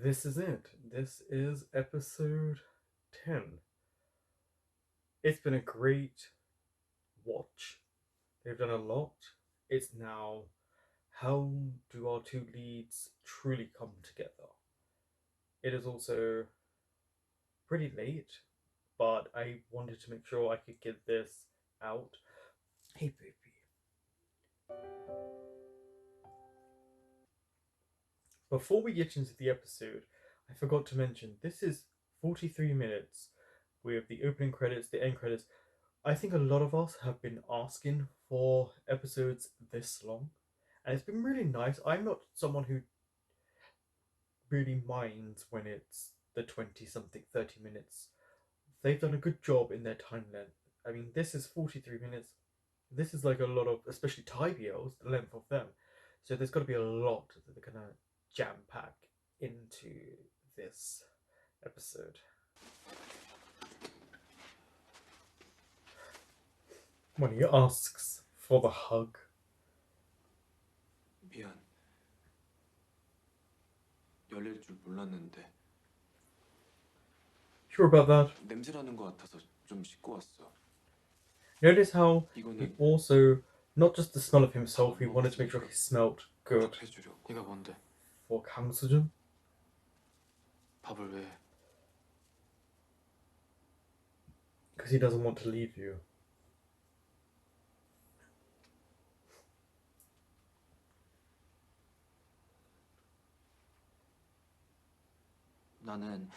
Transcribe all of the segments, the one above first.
This is it. This is episode 10. It's been a great watch. They've done a lot. It's now, how do our two leads truly come together? It is also pretty late, but I wanted to make sure I could get this out. Hey, baby. Before we get into the episode, I forgot to mention this is 43 minutes with the opening credits, the end credits. I think a lot of us have been asking for episodes this long, and it's been really nice. I'm not someone who really minds when it's the 20 something, 30 minutes. They've done a good job in their time length. I mean, this is 43 minutes. This is like a lot of, especially Thai BLs, the length of them. So there's got to be a lot that they're going to jam pack into this episode. When he asks for the hug. 미안. 열릴 줄 몰랐는데. Sure about that? 냄새나는 것 같아서 좀 씻고 왔어. Notice how he 이거는 also, not just the smell of himself, he wanted to make sure he smelled good. 해주려고. 네가 뭔데? For 강수준? 밥을 왜? Because he doesn't want to leave you. 나는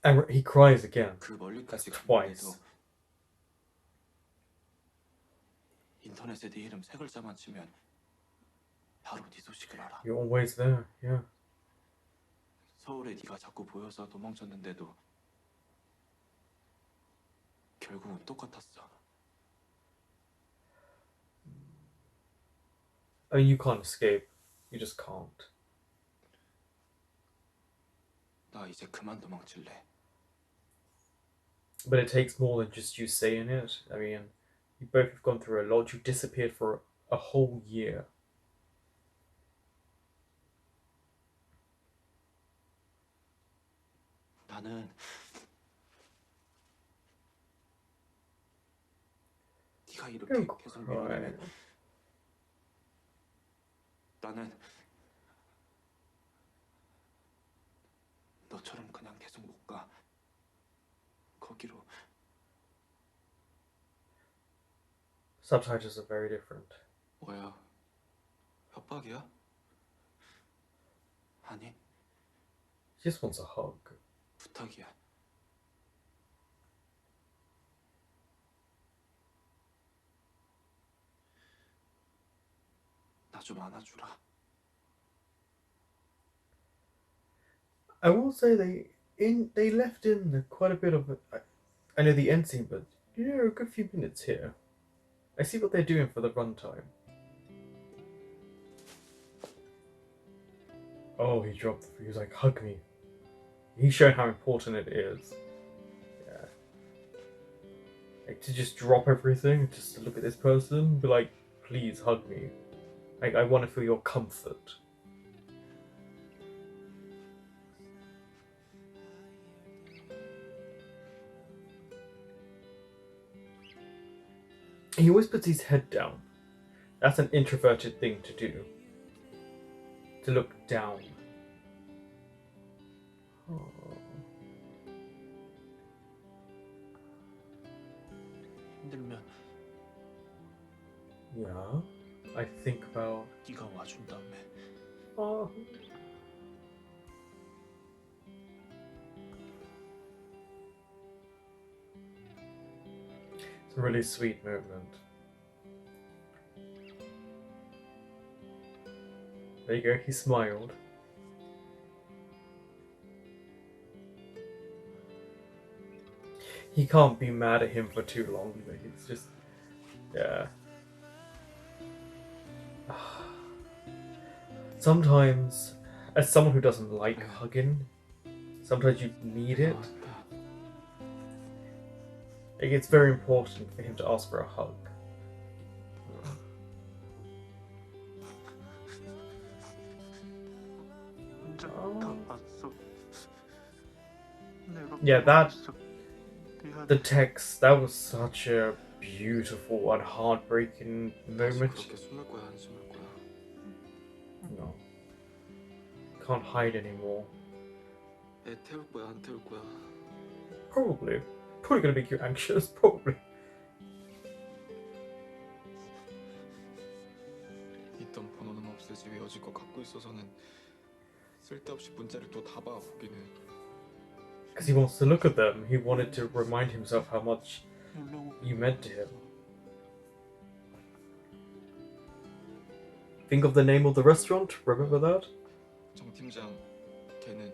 And he cries again. 그 That's 멀리까지 twice. 인터넷에 네 이름 세 글자만 치면 바로 네 소식을 알아. You're always there, yeah. 서울에 네가 자꾸 보여서 도망쳤는데도 결국은 똑같았어. I mean, you can't escape. You just can't. 나 이제 그만 도망칠래. But it takes more than just you saying it. I mean, you both have gone through a lot. You disappeared for a whole year. 나는 네가 이렇게 Don't 계속 cry. 밀어내면 나는 너처럼 그냥 계속 못 가. 거기로. Subtitles are very different. 뭐야? 협박이야? 아니, He just wants a hug. 부탁이야. 나 좀 안아주라. I will say they left in quite a bit of. I know the end scene, but a good few minutes here. I see what they're doing for the runtime. Oh, he dropped. He was like, "Hug me." He's showing how important it is. Yeah. Like to just drop everything, just to look at this person, be like, "Please hug me." Like I want to feel your comfort. He always puts his head down. That's an introverted thing to do. To look down. Oh. 힘들면 Yeah. I think about. 네가 와준 다음에. Oh. It's a really sweet moment. There you go, he smiled. He can't be mad at him for too long. Like, it's just, yeah. Sometimes, as someone who doesn't like hugging, sometimes you need it. Like, it's very important for him to ask for a hug. Yeah, the text, that was such a beautiful and heartbreaking moment. 숨을 거야, 안 숨을 거야? No, can't hide anymore. 애 태울 거야, 안 태울 거야? Probably gonna make you anxious. Probably. 있던 번호는 없애지 왜 여지껏 갖고 있어서는 쓸데없이 문자를 또 다 봐, 거기는. Because he wants to look at them. He wanted to remind himself how much you meant to him. Think of the name of the restaurant? Remember that? 정 팀장, 걔는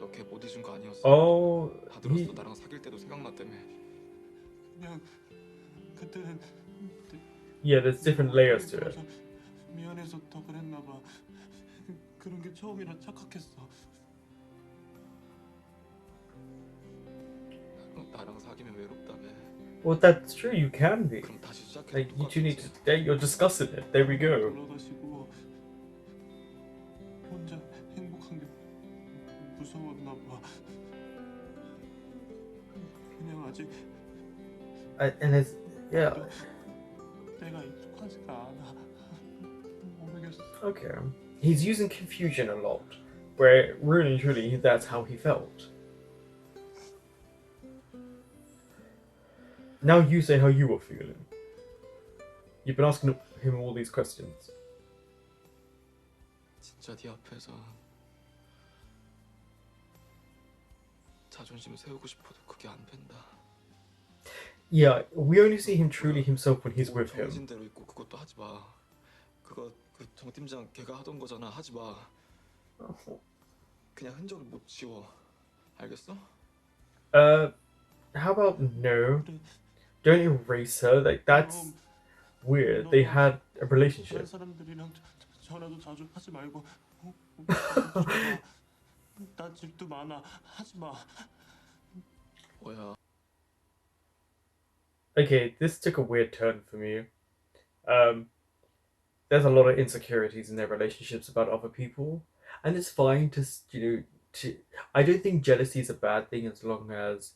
너 걔 못 잊은 거 아니었어? Oh, 다 들었어. 나랑 사귈 때도 생각났다며. 그냥 그때는 yeah, there's different layers to it. 미안해서 더 그랬나 봐. 그런 게 처음이라 착각했어. 나랑 사귀면 외롭다며. Well, that's true. You can be. 그럼 다시 시작해. Like you two need to date. You're discussing it. There we go. 돌아가시고 혼자 행복한 게 무서웠나 봐. 그냥 아직 And it's yeah. 내가 익숙하지가 않아. 모르겠어. Okay. He's using confusion a lot, where really and truly that's how he felt. Now you say how you were feeling. You've been asking him all these questions. 진짜 네 앞에서 자존심 세우고 싶어도 그게 안 된다. Yeah, we only see him truly himself when he's with him. 정해진 대로 있고 그것도 하지 마. 그거 그 정 팀장 걔가 하던 거잖아. 하지 마. 그냥 흔적을 못 지워. 알겠어? How about no? Don't erase her. Like that's weird. They had a relationship. 다른 사람들이랑 전화도 자주 하지 말고. 나 집도 많아. 하지 마. 뭐야? Okay, this took a weird turn for me. There's a lot of insecurities in their relationships about other people, and it's fine to I don't think jealousy is a bad thing as long as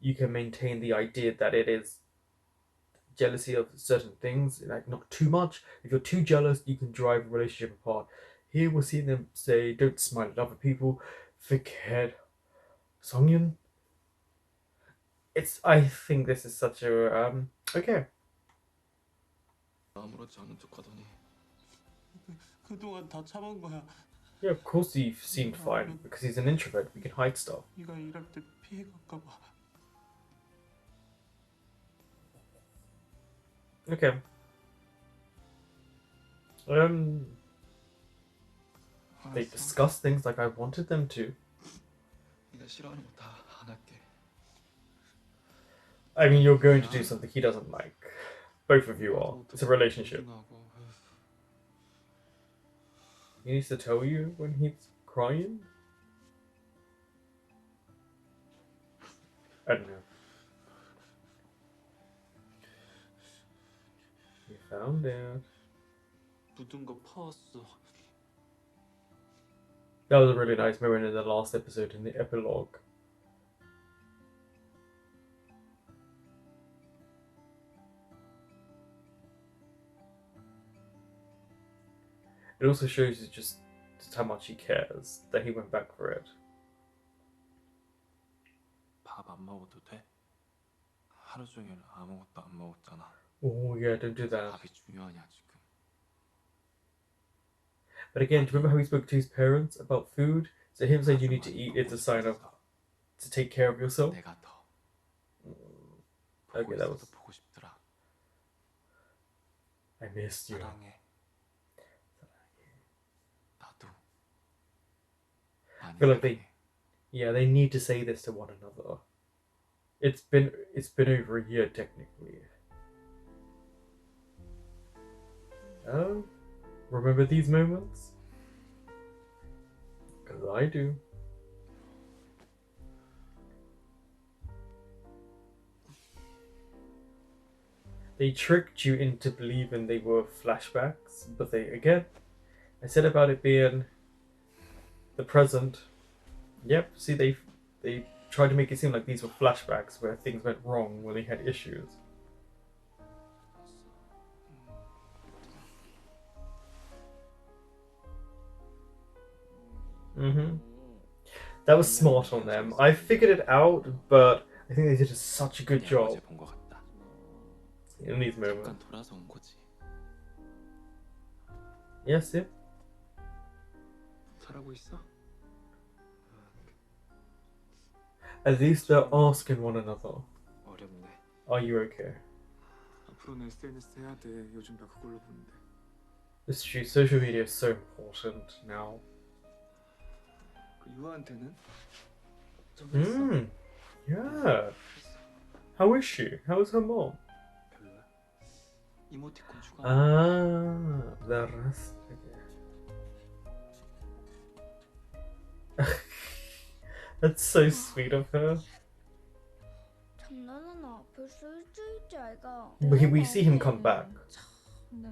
you can maintain the idea that it is jealousy of certain things, like not too much. If you're too jealous, you can drive a relationship apart. Here we're seeing them say, "Don't smile at other people." Forget Songyun. I think this is such a okay. 아무렇지 않은 척하더니. 그동안 다 참은 거야. Yeah, of course he seemed fine because he's an introvert. We can hide stuff. 네가 일할 때 피해갈까 봐. Okay. They discuss things like I wanted them to. 네가 싫어하는 거 다 안 할게. I mean, you're going to do something he doesn't like. Both of you are. It's a relationship. He needs to tell you when he's crying? I don't know. You found it. 묻은 거 퍼왔어. That was a really nice moment in the last episode in the epilogue. It also shows you just how much he cares that he went back for it. 밥 안 먹어도 돼? 하루 종일 아무것도 안 먹었잖아. Oh yeah, don't do that. 밥이 중요하냐 지금? But again, do you remember how he spoke to his parents about food? So him saying you need to eat, it's a sign of to take care of yourself. 내가 더 Okay, that was. 보고 싶더라. I missed you. 사랑해. 나도. I feel like they need to say this to one another. It's been over a year technically. Oh, remember these moments? Because I do. They tricked you into believing they were flashbacks, but I said about it being the present. Yep. See, they tried to make it seem like these were flashbacks where things went wrong, where they had issues. That was smart on them. I figured it out, but I think they did such a good job in these moments. 잠깐 돌아서 온 거지. Yes, yeah. 잘하고 있어? At least they're asking one another, 어렵네. are you okay? 앞으로는 SNS 해야 돼. 요즘 다 그걸로 보는데. This is true. Social media is so important now. 그 유아한테는? 전화했어? Yeah. How is she? How is her mom? 별로야. 이모티콘 추가. Ah, the rest. That's so sweet of her. 장난하나 벌써 일주일째 아이가. We see him come back. 근데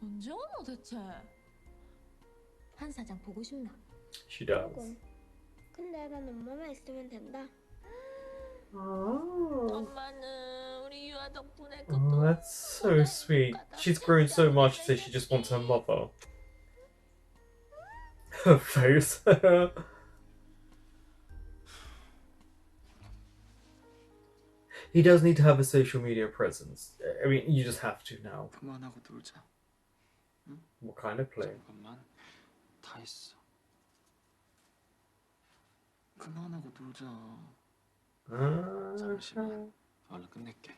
언제 오노 대체? 한 사장 보고 싶나? She does. 근데 난 엄마만 있으면 된다. Oh, 엄마는 우리 유아 덕분에 that's so sweet. She's grown so much that she just wants her mother. Her face. He does need to have a social media presence. I mean, you just have to now. 그만하고 놀자. What kind of play? 잠깐만. 다 했어. 그만하고 놀자. 잠시만. 얼른 끝낼게.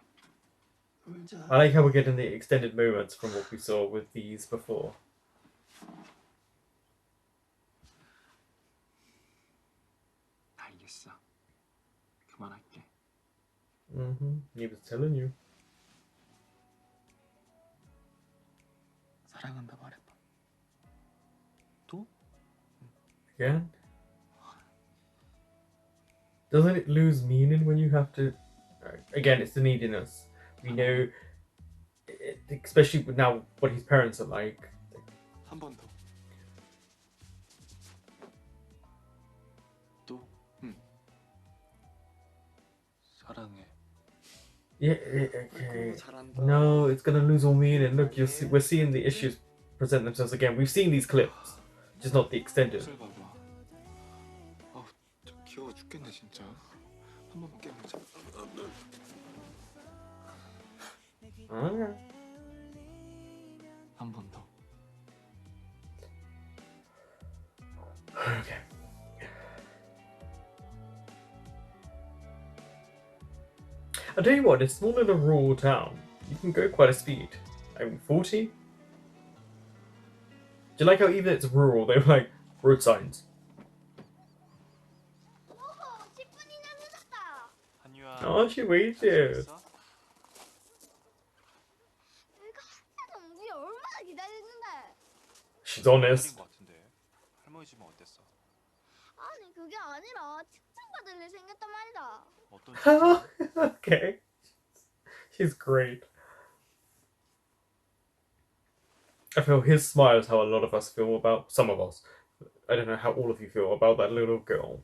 놀자. I like how we're getting the extended moments from what we saw with these before. 알겠어. 그만할게. He was telling you. 사랑한다 말해봐. 또? Again? Doesn't it lose meaning when you have to... Again, it's the neediness. We know, especially now what his parents are like. 한 번 더. 또? 응. 사랑해. Yeah, okay. 잘한다. No, it's gonna lose all meaning. Look, we're seeing the issues present themselves again. We've seen these clips, just not the extended. 옷을 봐봐. 아우, 저 귀여워 죽겠네 진짜. 한 번만 깨보자. 한 번 더. Okay. I'll tell you what, it's small in a rural town. You can go quite a speed. I mean, 40? Do you like how even it's rural, they're like road signs? 오, 10분이나 늦었다. 한유아. Oh, she waited. 내가 한참 우리 얼마나 기다렸는데. She's honest. 것 같은데. 할머니 집은 어땠어? 아니 그게 아니라 칭찬받을 일 생겼단 말이다. 어떤 Okay. She's great. I feel his smile is how a lot of us feel about, some of us. I don't know how all of you feel about that little girl.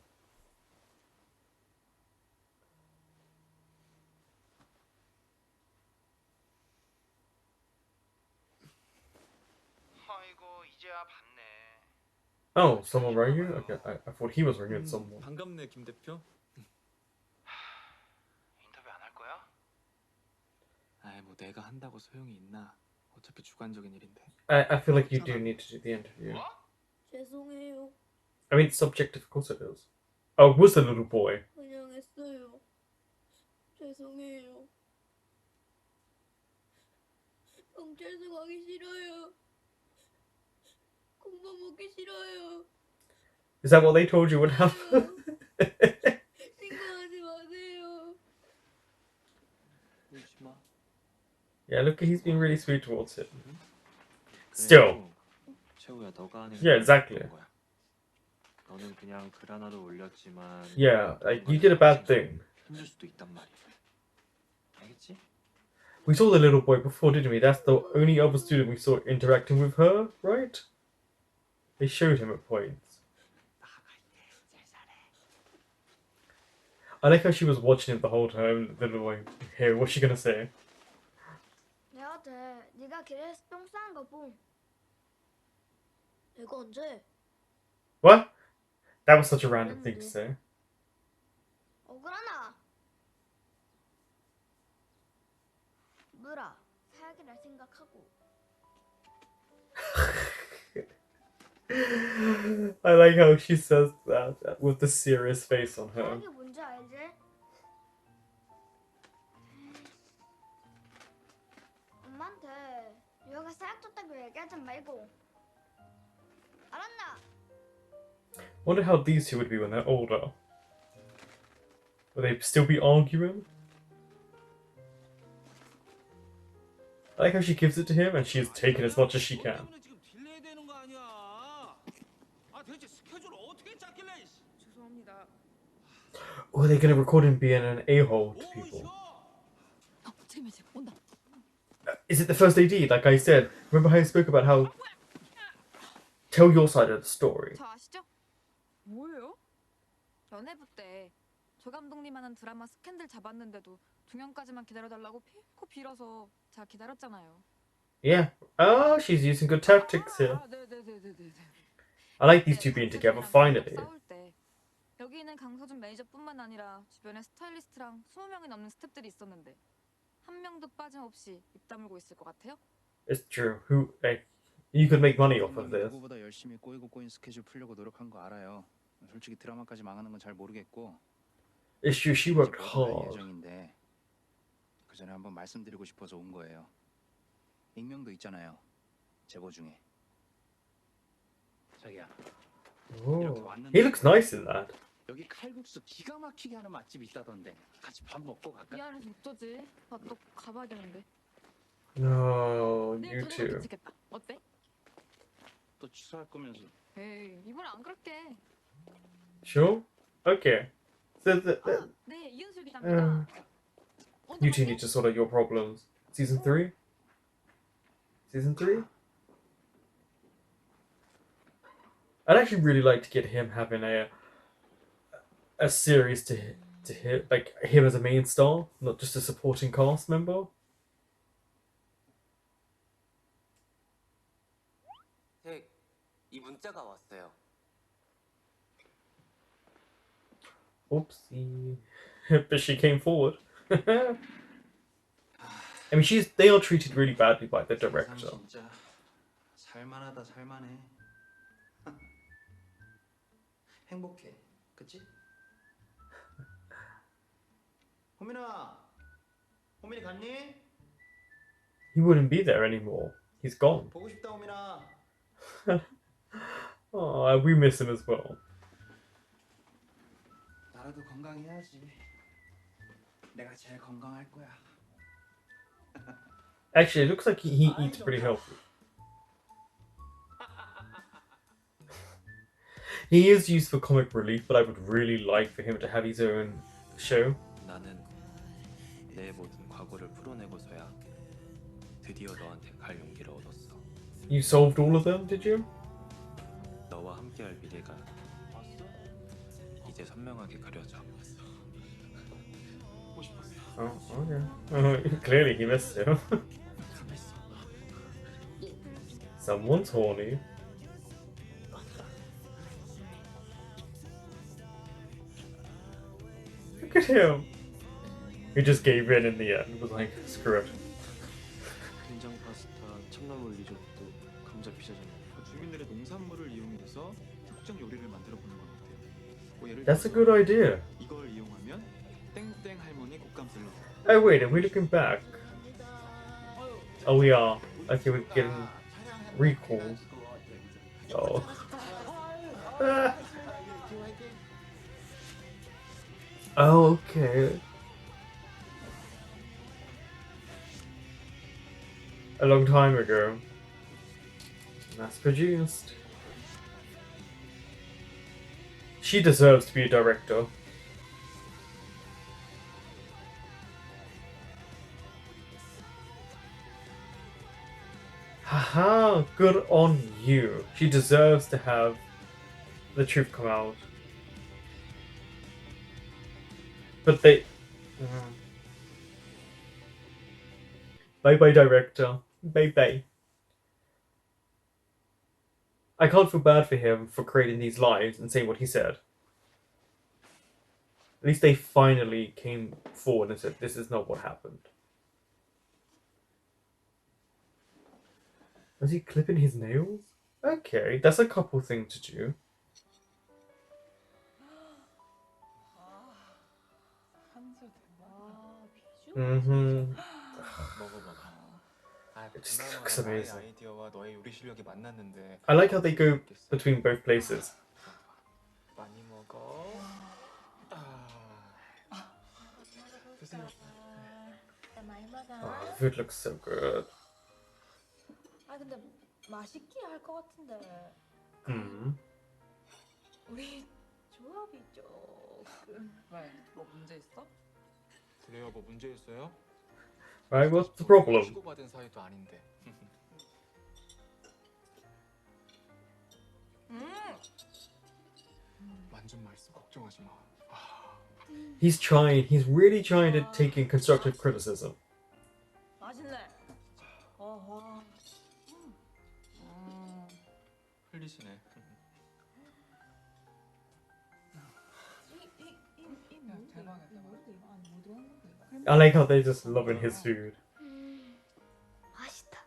아이고 이제야 봤네. Oh, someone rang you? Okay, I thought he was ringing someone. 반갑네 김 대표. 인터뷰 안 할 거야? 아이 뭐 내가 한다고 소용이 있나? 어차피 주관적인 일인데. I feel like you do need to do the interview. 뭐? 죄송해요. I mean, it's subjective, of course it is. Oh, it was the little boy. 그냥 했어요. 죄송해요. 경찰서 가기 싫어요. 공부 먹기 싫어요. Is that what they told you would happen? 신고하지 마세요. 울지 마. Yeah, look, he's been really sweet towards it. Still. 최우야 너가 하는 Yeah, exactly. 거야. 너는 그냥 글 하나를 올렸지만. Yeah, like, you did a bad thing. 힘들 수도 있단 말이야. 알겠지? We saw the little boy before, didn't we? That's the only other student we saw interacting with her, right? They showed him at points. I like how she was watching him the whole time. Then like, hey, what's she gonna say? 내가 돼. 네가 길에서 똥 싸는 거 봄. 이거 언제? What? That was such a random thing to say. 억울하나? 물아, 사약이라 생각하고. I like how she says that with the serious face on her. 사약이 뭔지 알지? 엄마한테 유아가 사약 줬다고 얘기하지 말고. 알았나? Wonder how these two would be when they're older. Will they still be arguing? I like how she gives it to him and she's taking as much as she can. 지금 딜레이 되는 거 아니야? 아 대체 스케줄 어떻게 짰길래? 죄송합니다. Oh, are they gonna record him being an a-hole to people? 지금 온다. Is it the first AD, like I said? Remember how I spoke about how... Tell your side of the story. 저 아시죠? 뭐예요? 연애부 때 조 감독님 하는 드라마 스캔들 잡았는데도 중간까지만 기다려달라고 피고 빌어서 제가 기다렸잖아요. Yeah. Oh, she's using good tactics here. 네네네네네. I like these two being together, finally. 싸울 때 여기 있는 강서준 매니저뿐만 아니라 주변에 스타일리스트랑 20명이 넘는 스태프들이 있었는데 한 명도 빠짐없이 입 다물고 있을 것 같아요? It's true. Who, like, you could make money off of this. 누구보다 열심히 꼬이고 꼬인 스케줄 풀려고 노력한 거 알아요. 솔직히 드라마까지 망하는 건 잘 모르겠고. It's true, she worked 이제 바로 갈 hard. 예정인데 그 전에 한번 말씀드리고 싶어서 온 거예요. 익명도 있잖아요. 제보 중에. 자기야. Oh. He looks nice in that. 여기 칼국수 기가 막히게 하는 맛집 있다던데. 같이 밥 먹고 갈까? 미안해서 어쩌지? 나 또 가봐야겠는데. No, 내일 you 저녁에 too. 미치겠다. 어때? 또 취소할 거면서. 에이, 이번엔 안 그럴게. Sure? Okay. So 네, 이은술 기자입니다. you two need to sort out your problems. Season 3? Season 3? I'd actually really like to get him having a series to him, like him as a main star, not just a supporting cast member. 이 문자가 왔어요. Oopsie. But she came forward. I mean, they are treated really badly by the director. 진짜 살만하다 살만해. 행복해, 그치? 호민아, 호민이 갔니? He wouldn't be there anymore. He's gone. 보고 싶다 호민아. Oh, we miss him as well. 나라도 건강해야지. 내가 제일 건강할 거야. Actually, it looks like he eats pretty healthy. He is used for comic relief, but I would really like for him to have his own show. 나는 내 모든 과거를 풀어내고서야 드디어 너한테 갈 용기를 얻었어. You solved all of them, did you? 너와 함께할 미래가 이제 선명하게 그려져. Oh, okay. Oh, clearly he missed him. Someone's horny. Look at him. He just gave in the end. Was like, screw it. 된장 파스타, 참나물 리조또, 감자 피자잖아요. 주민들의 농산물을 이용해서 특정 요리를 만들어 보는 건 어때요? 뭐 예를 That's a 들어서 good idea. 이걸 이용하면 땡땡 할머니 곶감 샐러드. Oh wait, are we looking back? Oh, we are. Okay, we're getting recalls. Oh. Oh, okay. A long time ago. Mass produced. She deserves to be a director. Haha, good on you. She deserves to have the truth come out. But they. Bye bye, director. Bye bye. I can't feel bad for him for creating these lies and saying what he said. At least they finally came forward and said, this is not what happened. Was he clipping his nails? Okay, that's a couple thing to do. Mm-hmm. It just looks amazing. 아이디어와 너의 요리 실력이 만났는데 I like how they go between both places. 많이 먹어. 드세요. 많이 먹어. Oh, the food looks so good. 아 근데 맛있게 할 것 같은데. 우리 조합이 조금. 왜? 뭐 문제 있어? 그래요, 뭐 문제 있어요? Right, what's the problem? 치고받은 사이도 아닌데. 완전 맛있어. 걱정하지 마. He's really trying to take in constructive criticism. 맛있네. 어허. 흘리시네. I like how they're just loving his food. 맛있다.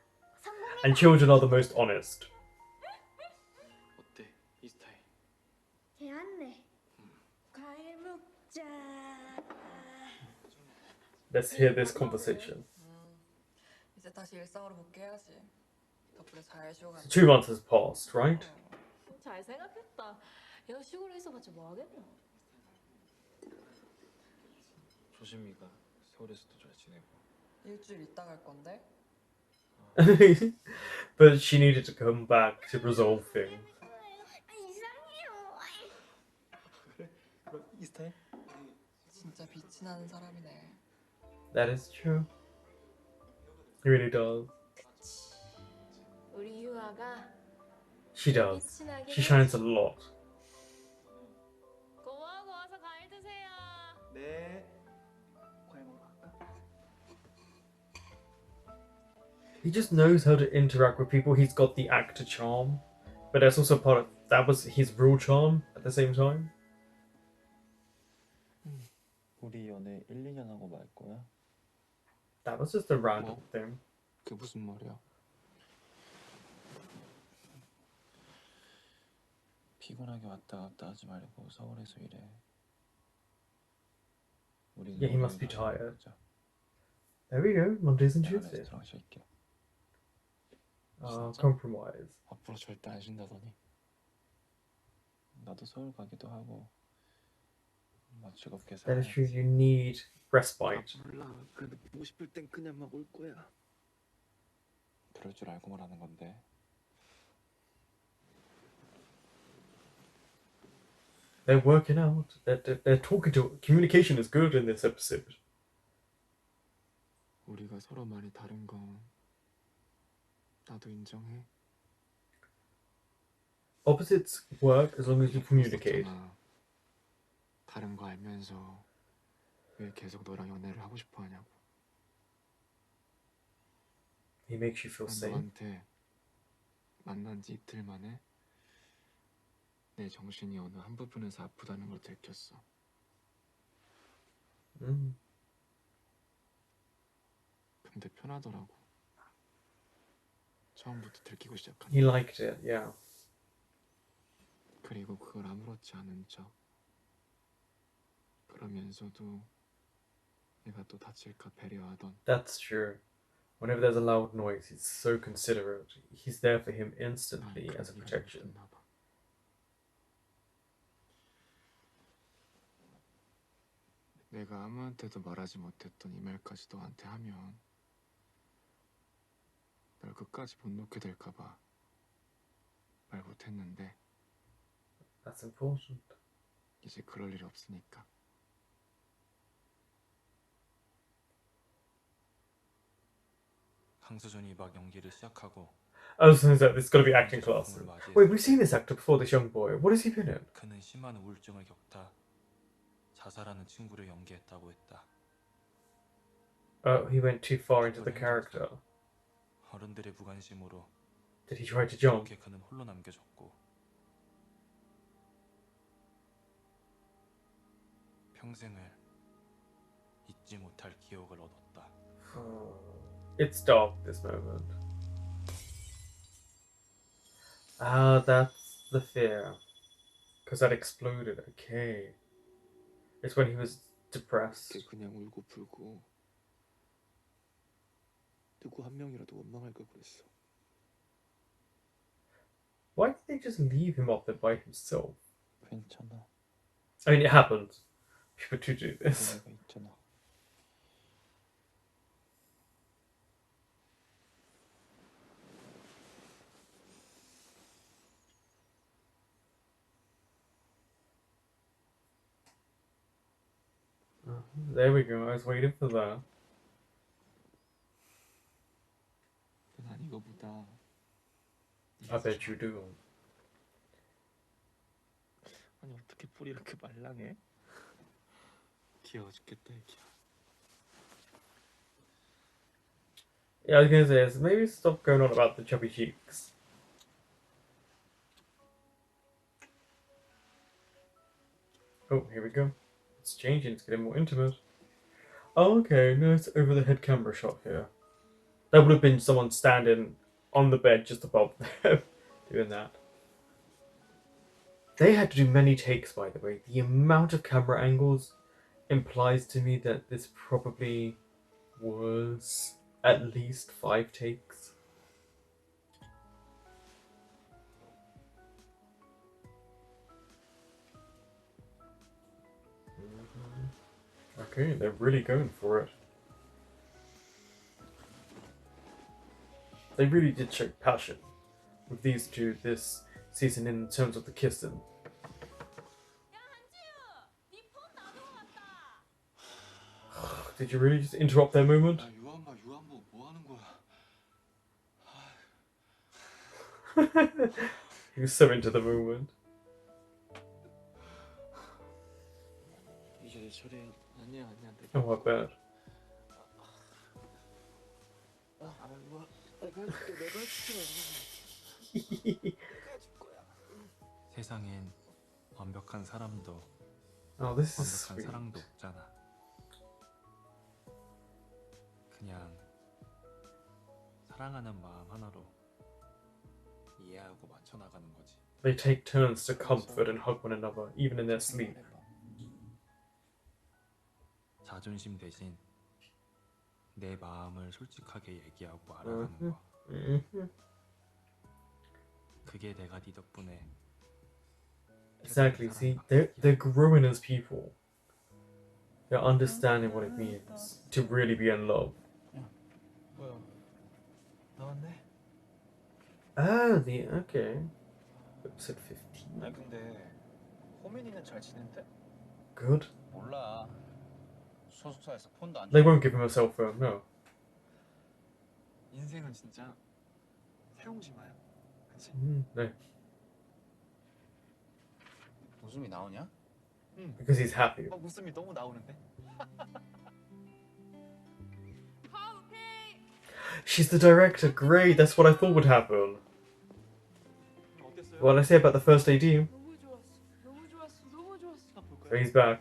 And children are the most honest. 어때? 이 스타일. 개안네. 과일 먹자. Let's hear this conversation. 이제 다시 일상으로 복귀해야지. 덕분에 잘 쉬어가지고. 2 months has passed, right? 잘 생각했다. 얘가 시골에 있어봤자 뭐 하겠노? 조심이가 서울에서도 잘 지내고. 일주일 있다 갈 건데? But she needed to come back to resolve things. 이상해요. 그래? 그럼 이 스타일? 진짜 빛이 나는 사람이네. That is true. He really does. 우리 유아가 She does. 빛이 나긴 She shines a lot. 고마워 와서 과일 드세요. 네. 과일 먹으러 갈까? He just knows how to interact with people. He's got the actor charm, but that's also part of that was his real charm at the same time. 우리 연애 1, 2년 하고 말 거야? That was just a random thing. 그게 무슨 말이야? 피곤하게 왔다 갔다 하지 말고 서울에서 일해. 우리 Yeah, he must be tired. There we go. Mondays and Tuesdays. 레스토랑 쉴게. Compromise. 앞으로 절대 안 쉰다더니. 나도 서울 가기도 하고. 즐겁게 That is 살아야지. true. You need respite. 몰라. 그래도 보고 싶을 땐 그냥 막 올 거야. 그럴 줄 알고 말하는 건데. They're working out. They're talking to. Communication is good in this episode. 우리가 서로 많이 다른 건 나도 인정해. Opposites work as long as you communicate. 그렇잖아. 다른 거 알면서 왜 계속 너랑 연애를 하고 싶어 하냐고. He makes you feel 난 safe. 너한테 만난 지 이틀 만에 내 정신이 어느 한 부분에서 아프다는 걸 들켰어. 근데 편하더라고. 처음부터 들키고 시작한. He liked it, yeah. 그리고 그걸 아무렇지 않은 척. 그러면서도 내가 또 다칠까 배려하던. That's true. Whenever there's a loud noise, he's so considerate. He's there for him instantly as a protection. 내가 아무한테도 말하지 못했던 이 말까지 너한테 하면 널 끝까지 못 놓게 될까봐 말 못했는데 That's important. 이제 그럴 일이 없으니까. 강수준이 막 연기를 시작하고. I was going to say, there's got to be acting classes. Wait, we've seen this actor before, this young boy. What has he been in? 그는 심한 우울증을 겪다 자살하는 친구를 연기했다고 했다. Oh, he went too far into the character. 어른들의 무관심으로 Did he try to jump? 그렇게 그는 홀로 남겨졌고 평생을 잊지 못할 기억을 얻었다. It's dark, this moment. Ah, that's the fear. Because that exploded, okay. It's when he was depressed. 그냥 울고 불고 누구 한 명이라도 원망할 걸 그랬어. Why did they just leave him up there by himself? 괜찮아. I mean, it happens. People do this. 내가 있잖아. There we go. I was waiting for that. 난 이거보다 I bet you do. 아니 어떻게 뿔이 이렇게 말랑해? 귀여워 죽겠다 애기야. Yeah, I was gonna say, maybe stop going on about the chubby cheeks. Oh, here we go. It's changing, it's getting more intimate. Oh, okay, nice over the head camera shot here. That would have been someone standing on the bed just above them doing that. They had to do many takes, by the way. The amount of camera angles implies to me that this probably was at least 5 takes. Okay, they're really going for it. They really did show passion with these two this season in terms of the kissing. Did you really just interrupt their moment? 유한보 뭐 하는 거야? He was so into the moment. 이제 내 차례야. 아니야. Oh, I bet. 세상엔 완벽한 사람도 Oh, this is 완벽한 sweet. 사랑도 없잖아. 그냥 사랑하는 마음 하나로 이해하고 맞춰 나가는 거지. They take turns to comfort and hug one another, even in their sleep. 자존심 대신 내 마음을 솔직하게 얘기하고 알아가는 거. 그게 내가 네 덕분에 Exactly. See, they're growing as people. They're understanding what it means to really be in love. 뭐야? 나왔네? Ah, okay. Episode 15. 아니 근데 호민이는 잘 지낸대? Good. 몰라. 소속사에서 폰도 안 They won't give him a cell phone, no. 인생은 진짜 새옹지마야. 그치? No. 웃음이 나오냐? Because he's happy. 웃음이 너무 나오는데? She's the director. Great. That's what I thought would happen. What did I say about the first AD? So he's back.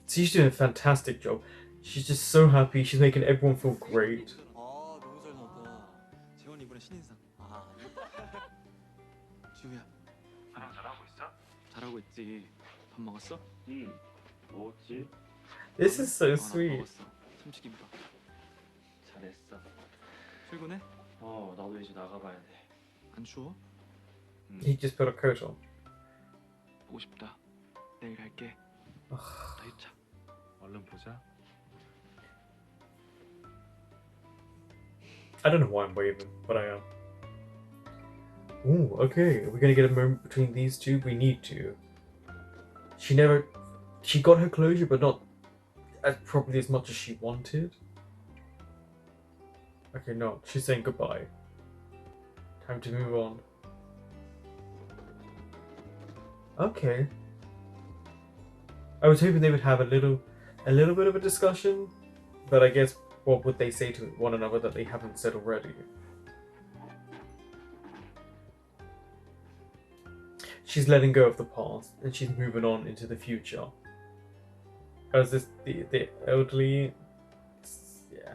She's doing a fantastic job. She's just so happy. She's making everyone feel great. 아 너무 잘 나왔다. 재원 이번에 신인상. 아 지우야. 사랑 잘하고 있어? 잘하고 있지. 밥 먹었어? 먹었지? This is so 나 sweet. 먹었어. 참치김밥. 잘했어. 출근해? 나도 이제 나가봐야 돼. 안 추워? He just put a coat on. 보고 싶다. 내일 갈게. 나 유차. 얼른 보자. I don't know why I'm waving, but I am. Ooh, okay. Are we gonna get a moment between these two? We need to. She got her closure, but not probably as much as she wanted. Okay, no, she's saying goodbye. Time to move on. Okay. I was hoping they would have a little bit of a discussion, but I guess what would they say to one another that they haven't said already? She's letting go of the past and she's moving on into the future. As this the elderly, yeah,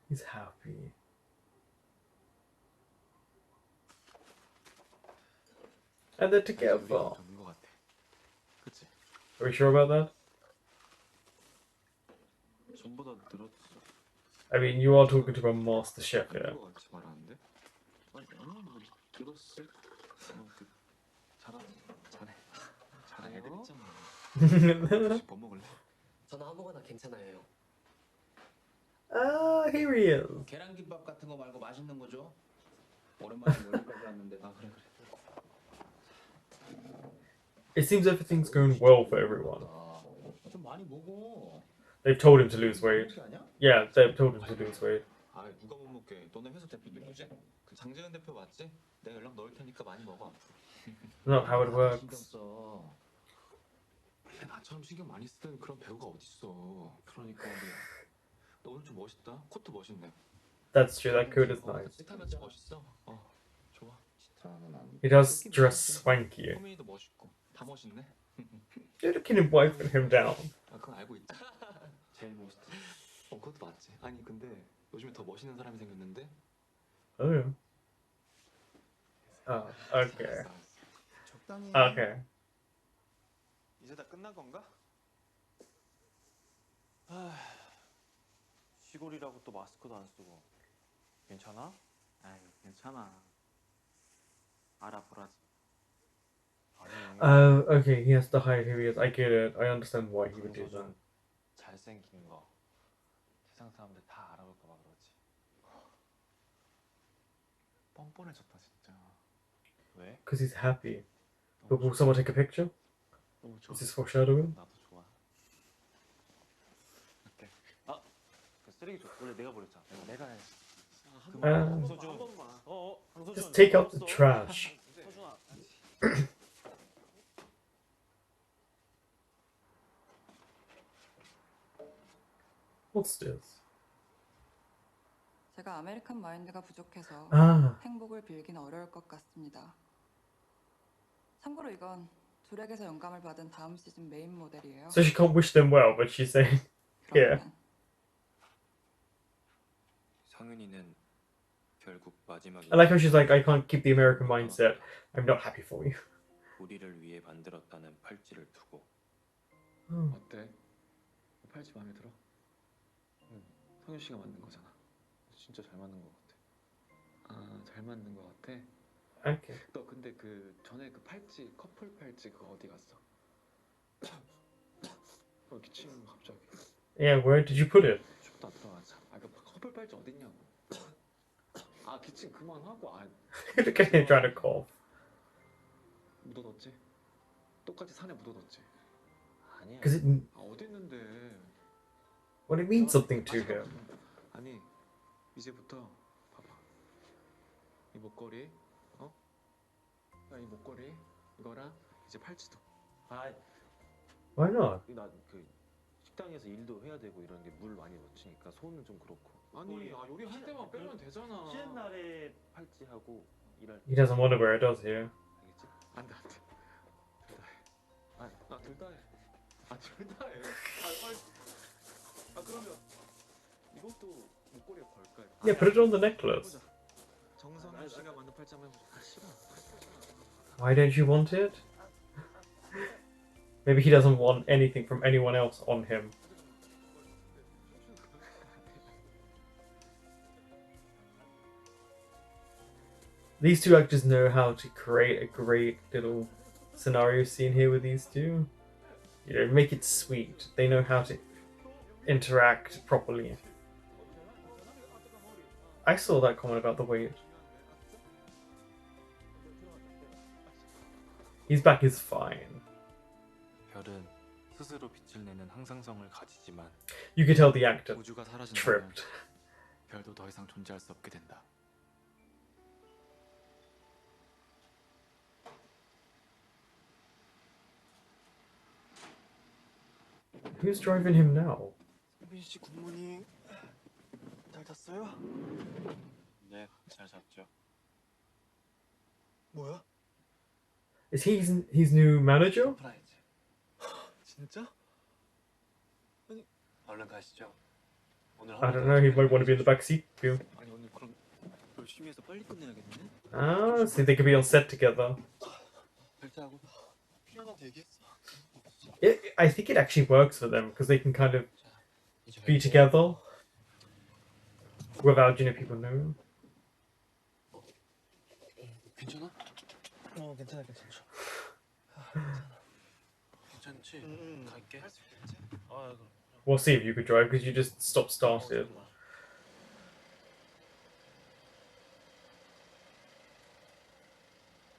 he's happy. And they're together. 것 같아. 그치? Are we sure about that? 전보다 늘었어. I mean, you are talking to a master chef here. 그거 같이 말하는데? 아니 뭐 늘었을? 그 잘해 애들 있잖아. 뭐 먹을래? 저는 아무거나 괜찮아요. Ah, here he is. 계란김밥 같은 거 말고 맛있는 거죠? 오랜만에 여기까지 왔는데. 아 그래. It seems everything's going well for everyone. 좀 많이 먹어. They've told him to lose weight. Yeah, they've told him to lose weight. 아 누가 못 먹게? 너네 회사 대표 누구지? 그 장재현 대표 맞지? 내가 연락 넣을 테니까 많이 먹어 앞으로. Not how it 신경 works. 써. 나처럼 신경 많이 쓰는 그런 배우가 어딨어. 그러니까 너 오늘 좀 멋있다. 코트 멋있네. That's true, that coat is nice. 스타같이 멋있어. 좋아. He does dress swanky. 호민이도 멋있고 다 멋있네. You're looking at wiping him down. 아 그건 알고 있지. 제일 멋있지. 그것도 맞지. 아니 근데 요즘에 더 멋있는 사람이 생겼는데. Oh, yeah. Oh, okay. 적당히. Okay. 이제 다 끝난 건가? 시골이라고 또 마스크도 안 쓰고 괜찮아? 아이 괜찮아. 알아보라지. Oh, okay, he has to hide who he is. I get it. I understand why he would do that. 잘생긴 거 세상 사람들 다 알아볼까 봐 그러지. 뻔뻔해졌다 진짜. 왜? Because he's happy. But will someone take a picture? 너무 좋아. Is this foreshadowing? 나도 좋아. 어때? 그 쓰레기 줘. 원래 내가 버렸잖아. 내가 해. 황소준. 한 번만. 황소준. Just take out the trash. 서준아. What's this? 제가 아메리칸 마인드가 부족해서 Ah, 행복을 빌기는 어려울 것 같습니다. 참고로 이건 둘에게서 영감을 받은 다음 시즌 메인 모델이에요. so she can't wish them well, but she's saying, yeah. 그러면 상윤이는 결국 마지막에 I like how she's like, I can't keep the American mindset. I'm not happy for you. 우리를 위해 만들었다는 팔찌를 두고 Oh. 어때? 팔찌 마음에 들어? 응. 성윤 씨가 만든 거잖아. 진짜 잘 맞는 것 같아. 잘 맞는 거 같아. Okay. 너 근데 그 전에 그 팔찌 커플 팔찌 그거 어디 갔어? 이렇게 치는 거 갑자기. Yeah, where did you put it? 춥다 들어가자. 그 커플 팔찌 어딨냐고. 기침 그만하고. Look at him trying to cough. 묻어뒀지? 똑같이 산에 묻어뒀지. 아니야. Because it, 어디 있는데? well, it means something to him. 아니 이제부터 봐봐. 이 목걸이, 이 목걸이 이거랑 이제 팔찌도. Why not? 나 그 식당에서 일도 해야 되고 이런 게 물 많이 놓치니까 손은 좀 그렇고. 아니 요리 할 때만 빼면 되잖아. 쉬는 날에 팔찌하고 일할 때. He doesn't want to wear it, does he? 알겠지? 안돼. 둘 다 해. 둘 다 해. 둘 다 해. 그러면 이것도 목걸이에 걸까? Yeah, put it on the necklace. 정성현 씨가 만든 팔찌 한번 해보자. 싫어. Why don't you want it? Maybe he doesn't want anything from anyone else on him. These two actors know how to create a great little scenario scene here with these two. You know, make it sweet. They know how to interact properly. I saw that comment about the weight. His back is fine. 별은 스스로 빛을 내는 항상성을 가지지만 You could tell the actor 우주가 사라진다면 tripped. 별도 더 이상 존재할 수 없게 된다. Who's driving him now? 성빈 씨 굿모닝. 잘 잤어요? 네, 잘 잤죠. 뭐야? Is he his new manager? 프라이즈. 진짜? 얼른 가시죠. 오늘 I don't know, he might want to be in the back seat too. 아니 오늘 그럼 열심히 해서 빨리 끝내야겠네. Ah, so they could be on set together. 벨트하고 피아노한테 얘기했어. I think it actually works for them because they can kind of 이제 be 갈게. together without, you know, people knowing. 괜찮아? 괜찮아. 괜찮지? 갈게. 할 수 있겠지? 아, 그럼. We'll see if you could drive because you just stop started.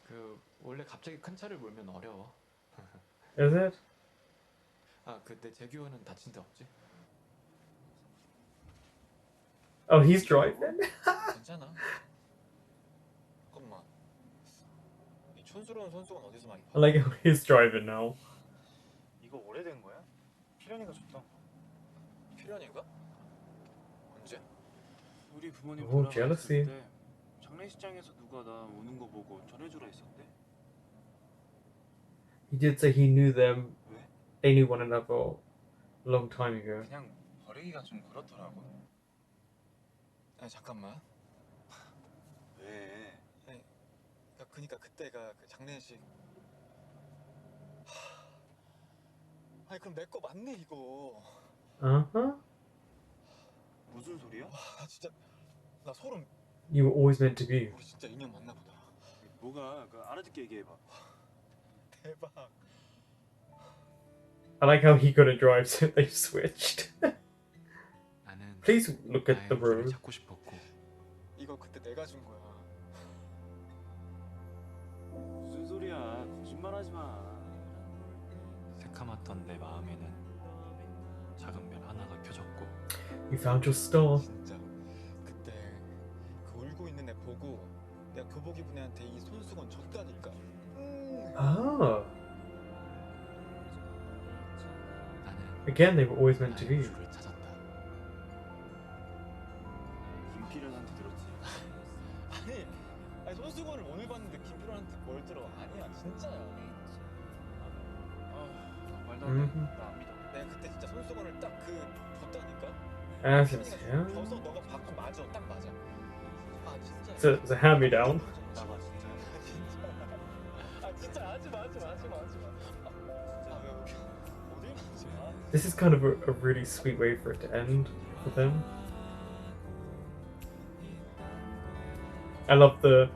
그 원래 갑자기 큰 차를 몰면 어려워. Is it? 아, 그때 재규어는 다친 데 없지? Oh, he's driving? 괜찮아. 잠깐만. 이 촌스러운 손수건 어디서 많이 봐? I like how he's driving now. 이거 오래된 거야? 필연이가 줬다. 필연이가? 언제? 우리 부모님 오, jealousy. 돌아가셨을 때 장례식장에서 누가 나 오는 거 보고 전해주라 했었대. He did say he knew them. 왜? They knew one another a long time ago. 그냥 버리기가 좀 그렇더라고. 아니 잠깐만. 왜? 아니, 그러니까 그때가 그 장례식. 아니 그럼 내 거 맞네 이거. Uh-huh. 무슨 소리야? 와, 나 진짜 나 소름. You were always meant to be. 우리 진짜 인연 맞나 보다. 뭐가? 그 알아듣게 얘기해봐. 대박. I like how he couldn't drive, so they switched. 나는 Please look at 나의 the 우주를 road. 찾고 싶었고 이거 그때 내가 준 거야. 무슨 소리야? 거짓말하지 마. 새카맣던 내 마음에는 작은 별 하나가 켜졌고 You found your star. 진짜 그때 그 울고 있는 애 보고 내가 교복 입은 애한테 이 손수건 줬다니까. Ah. 나는 Again, they were always meant to 나의 be. 우주를 찾았다. 김필연한테 들었지. 아니 손수건을 오늘 봤는데 김필환한테 뭘 들어? 아니야 진짜야. 말도 안 돼. Mhm. 나 안 믿어. 내가 그때 진짜 손수건을 딱 그 줬다니까. As 필연이가 it's, yeah. 줘서 너가 받고 맞아, 딱 맞아. 아 진짜. It's a hand-me-down. 나봐 진짜. 진짜. 아 진짜 하지 마. 왜 여기 어딜 가지 마. This is kind of a really sweet way for it to end for them. I love the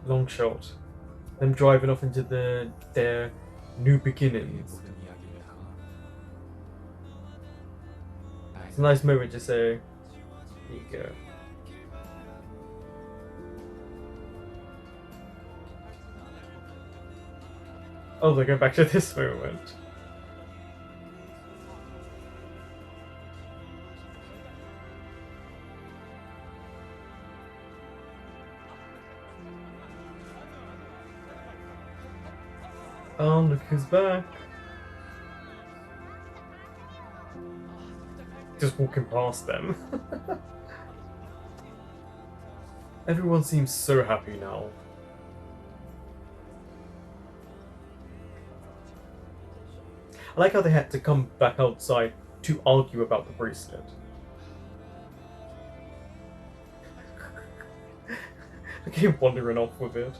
long shot. Them driving off into their new beginnings. 모든 이야기를 다 나의 It's a nice moment to say, there you go. Oh, they're going back to this moment. Oh, look who's back. Just walking past them. Everyone seems so happy now. I like how they had to come back outside to argue about the bracelet. They keep wandering off with it.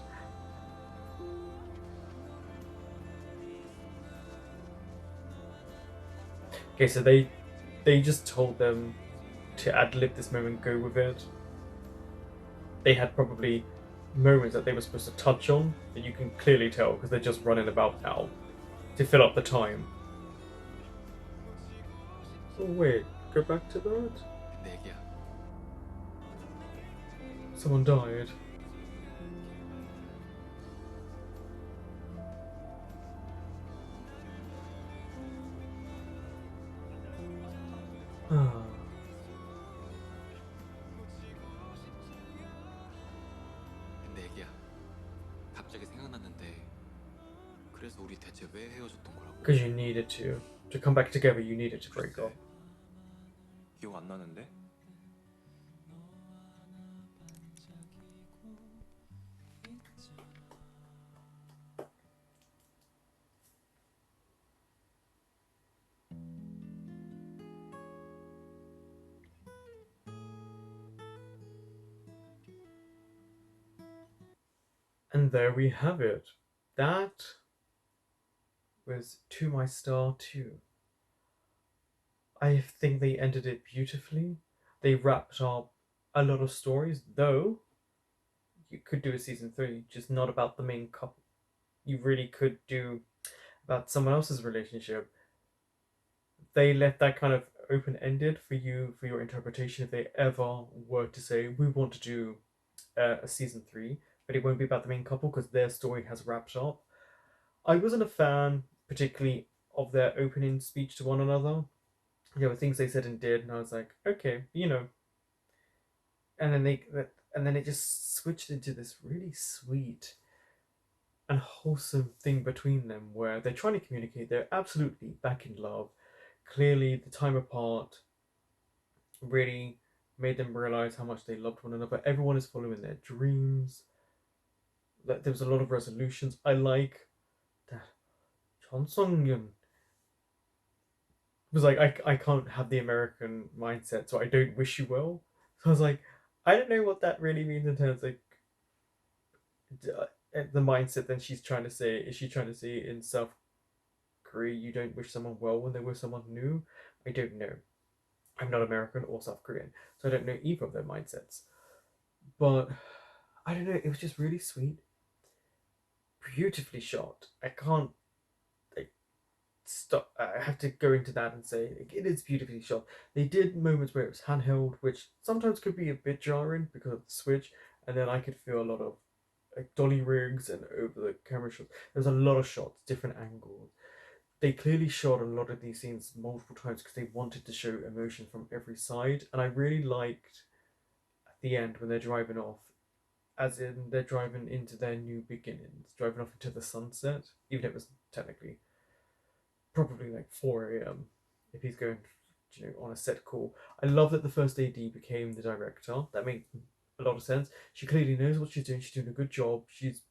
Okay, so they just told them to ad-lib this moment, go with it. They had probably moments that they were supposed to touch on that you can clearly tell because they're just running about now to fill up the time. Oh wait, go back to that? 내 얘기야. Someone died. Ah. 내 얘기야. 갑자기 생각났는데 그래서 우리 대체 왜 헤어졌던 거라고? Because you needed to. to come back together, you needed to break up. 기억 안 나는데? And there we have it. That was To My Star 2. I think they ended it beautifully. They wrapped up a lot of stories, though you could do a season 3, just not about the main couple. You really could do about someone else's relationship. They left that kind of open-ended for you, for your interpretation, if they ever were to say, we want to do a season 3, but it won't be about the main couple because their story has wrapped up. I wasn't a fan, particularly, of their opening speech to one another. There were things they said and did, and I was like, okay, you know. And then it just switched into this really sweet and wholesome thing between them, where they're trying to communicate. They're absolutely back in love. Clearly, the time apart really made them realize how much they loved one another. Everyone is following their dreams. There was a lot of resolutions. I like that Chon Sung-yun was like, I can't have the American mindset, so I don't wish you well. So I was like, I don't know what that really means in terms of the mindset. Then she's trying to say, is she trying to say in South Korea you don't wish someone well when they were someone new? I don't know. I'm not American or South Korean, so I don't know either of their mindsets. But I don't know, it was just really sweet, beautifully shot. I can't stop. I have to go into that and say it is beautifully shot. They did moments where it was handheld, which sometimes could be a bit jarring because of the switch, and then I could feel a lot of like dolly rigs and over the camera shots. There's a lot of shots, different angles. They clearly shot a lot of these scenes multiple times because they wanted to show emotion from every side, and I really liked at the end when they're driving off, as in they're driving into their new beginnings, driving off into the sunset, even if it was technically probably like 4 a.m. if he's going, on a set call. I love that the first AD became the director. That made a lot of sense. She clearly knows what she's doing. She's doing a good job. She's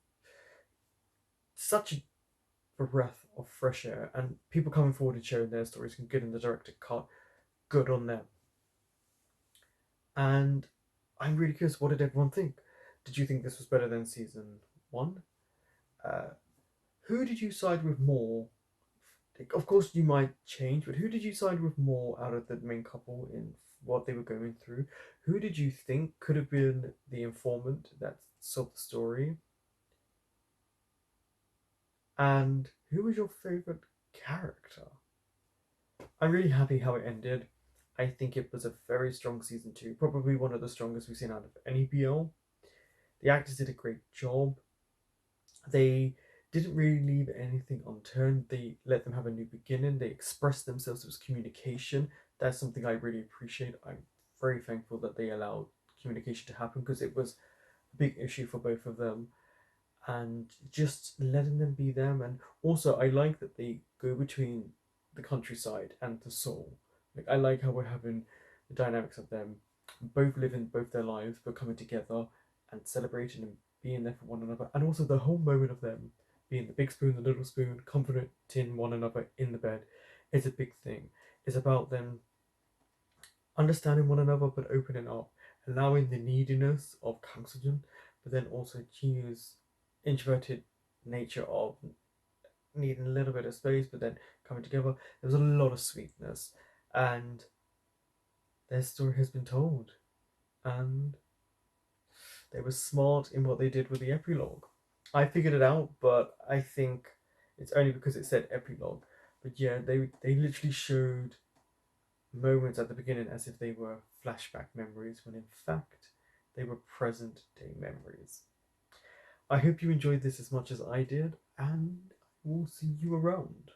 such a breath of fresh air, and people coming forward and sharing their stories and getting the director cut. Good on them. And I'm really curious, what did everyone think? Did you think this was better than season 1? Uh, who did you side with more? Of course, you might change, but who did you side with more out of the main couple in what they were going through? Who did you think could have been the informant that solved the story? And who was your favourite character? I'm really happy how it ended. I think it was a very strong season 2, probably one of the strongest we've seen out of any BL. The actors did a great job. They didn't really leave anything unturned. They let them have a new beginning. They expressed themselves. It was communication. That's something I really appreciate. I'm very thankful that they allowed communication to happen because it was a big issue for both of them. And just letting them be them. And also, I like that they go between the countryside and the soul. Like, I like how we're having the dynamics of them both living both their lives, but coming together and celebrating and being there for one another. And also the whole moment of them being the big spoon, the little spoon, comforting one another in the bed is a big thing. It's about them understanding one another but opening up, allowing the neediness of Kang but then also Chinu's introverted nature of needing a little bit of space but then coming together. There was a lot of sweetness, and their story has been told, and they were smart in what they did with the epilogue. I figured it out, but I think it's only because it said epilogue. But yeah, they literally showed moments at the beginning as if they were flashback memories, when in fact they were present day memories. I hope you enjoyed this as much as I did, and we'll see you around.